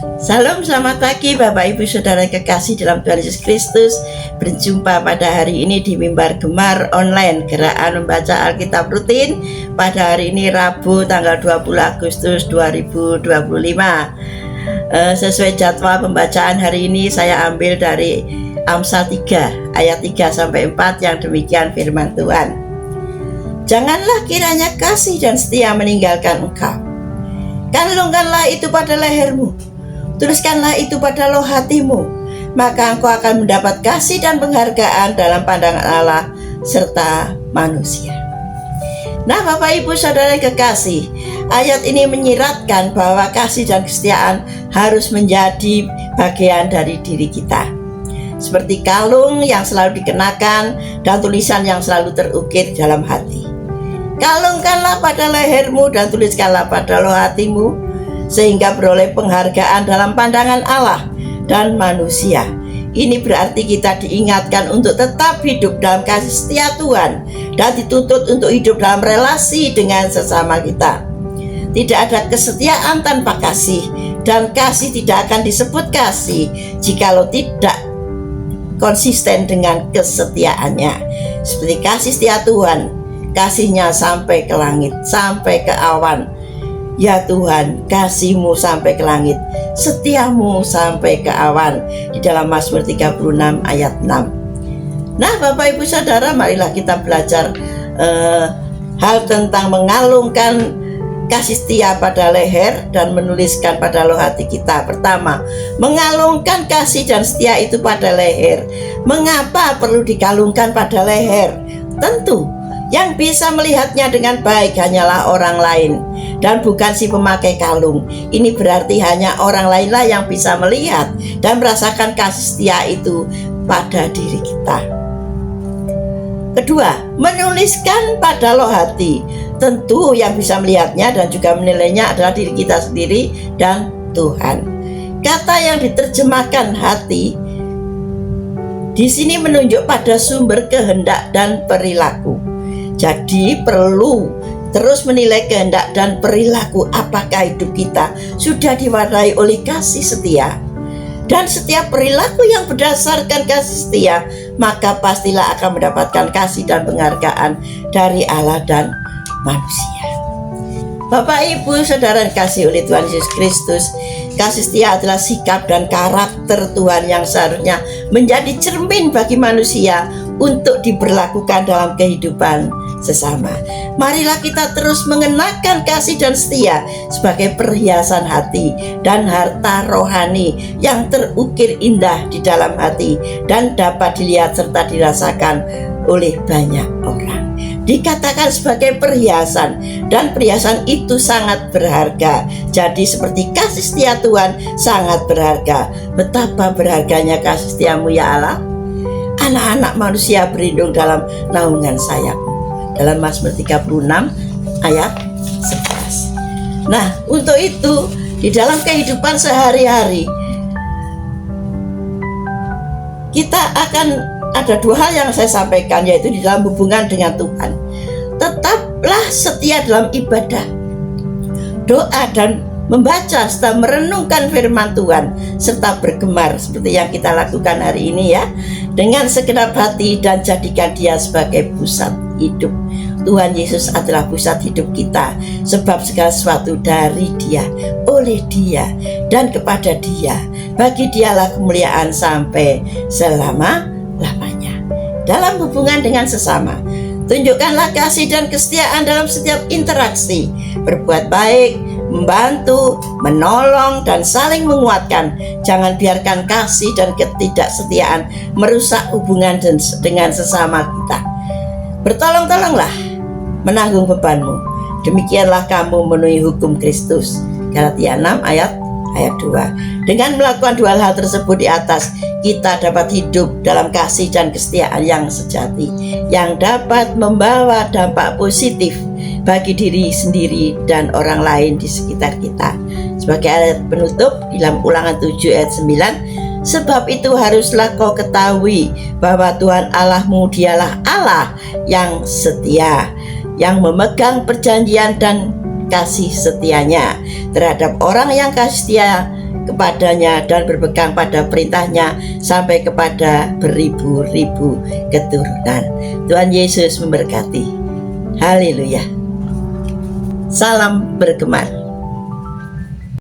Salam, selamat pagi Bapak Ibu Saudara kekasih dalam Tuhan Yesus Kristus. Berjumpa pada hari ini di Mimbar Gemar Online Gerakan Membaca Alkitab Rutin pada hari ini Rabu tanggal 20 Agustus 2025. Sesuai jadwal pembacaan hari ini saya ambil dari Amsal 3 ayat 3-4 yang demikian firman Tuhan. Janganlah kiranya kasih dan setia meninggalkan engkau. Kandungkanlah itu pada lehermu, tuliskanlah itu pada loh hatimu, maka engkau akan mendapat kasih dan penghargaan dalam pandangan Allah serta manusia. Nah, Bapak Ibu Saudara kekasih, ayat ini menyiratkan bahwa kasih dan kesetiaan harus menjadi bagian dari diri kita. Seperti kalung yang selalu dikenakan dan tulisan yang selalu terukir dalam hati. Kalungkanlah pada lehermu dan tuliskanlah pada loh hatimu, sehingga beroleh penghargaan dalam pandangan Allah dan manusia. Ini berarti kita diingatkan untuk tetap hidup dalam kasih setia Tuhan dan dituntut untuk hidup dalam relasi dengan sesama kita. Tidak ada kesetiaan tanpa kasih, dan kasih tidak akan disebut kasih jikalau tidak konsisten dengan kesetiaannya. Seperti kasih setia Tuhan, kasihnya sampai ke langit, sampai ke awan. Ya Tuhan, kasih-Mu sampai ke langit, setiamu sampai ke awan, di dalam Mazmur 36 ayat 6. Nah, Bapak Ibu Saudara, marilah kita belajar hal tentang mengalungkan kasih setia pada leher dan menuliskan pada loh hati kita. Pertama, mengalungkan kasih dan setia itu pada leher. Mengapa perlu dikalungkan pada leher? Tentu yang bisa melihatnya dengan baik hanyalah orang lain dan bukan si pemakai kalung. Ini berarti hanya orang lainlah yang bisa melihat dan merasakan kasih setia itu pada diri kita. Kedua, menuliskan pada loh hati. Tentu yang bisa melihatnya dan juga menilainya adalah diri kita sendiri dan Tuhan. Kata yang diterjemahkan hati di sini menunjuk pada sumber kehendak dan perilaku. Jadi perlu terus menilai kehendak dan perilaku apakah hidup kita sudah diwarnai oleh kasih setia. Dan setiap perilaku yang berdasarkan kasih setia, maka pastilah akan mendapatkan kasih dan penghargaan dari Allah dan manusia. Bapak Ibu Saudara dikasihi oleh Tuhan Yesus Kristus, kasih setia adalah sikap dan karakter Tuhan yang seharusnya menjadi cermin bagi manusia untuk diberlakukan dalam kehidupan sesama. Marilah kita terus mengenakan kasih dan setia sebagai perhiasan hati dan harta rohani yang terukir indah di dalam hati dan dapat dilihat serta dirasakan oleh banyak orang. Dikatakan sebagai perhiasan, dan perhiasan itu sangat berharga. Jadi seperti kasih setia Tuhan sangat berharga. Betapa berharganya kasih setiamu ya Allah. Anak-anak manusia berlindung dalam naungan sayapmu, dalam Mazmur 36 ayat 11. Nah, untuk itu di dalam kehidupan sehari-hari kita akan ada dua hal yang saya sampaikan, yaitu di dalam hubungan dengan Tuhan. Tetaplah setia dalam ibadah, doa dan membaca serta merenungkan firman Tuhan serta bergemar seperti yang kita lakukan hari ini ya, dengan segenap hati dan jadikan Dia sebagai pusat hidup. Tuhan Yesus adalah pusat hidup kita, sebab segala sesuatu dari Dia, oleh Dia, dan kepada Dia. Bagi Dialah kemuliaan sampai selama-lamanya. Dalam hubungan dengan sesama, tunjukkanlah kasih dan kesetiaan dalam setiap interaksi. Berbuat baik, membantu, menolong, dan saling menguatkan. Jangan biarkan kasih dan ketidaksetiaan merusak hubungan dengan sesama kita. Bertolong-tolonglah menanggung bebanmu, demikianlah kamu memenuhi hukum Kristus. Galatia 6 ayat 2. Dengan melakukan dua hal tersebut di atas, kita dapat hidup dalam kasih dan kesetiaan yang sejati, yang dapat membawa dampak positif bagi diri sendiri dan orang lain di sekitar kita. Sebagai ayat penutup dalam Ulangan 7 ayat 9, sebab itu haruslah kau ketahui bahwa Tuhan Allahmu Dialah Allah yang setia, yang memegang perjanjian dan kasih setianya terhadap orang yang kasih setia kepadanya dan berpegang pada perintahnya sampai kepada beribu-ribu keturunan. Tuhan Yesus memberkati. Haleluya. Salam bergemar.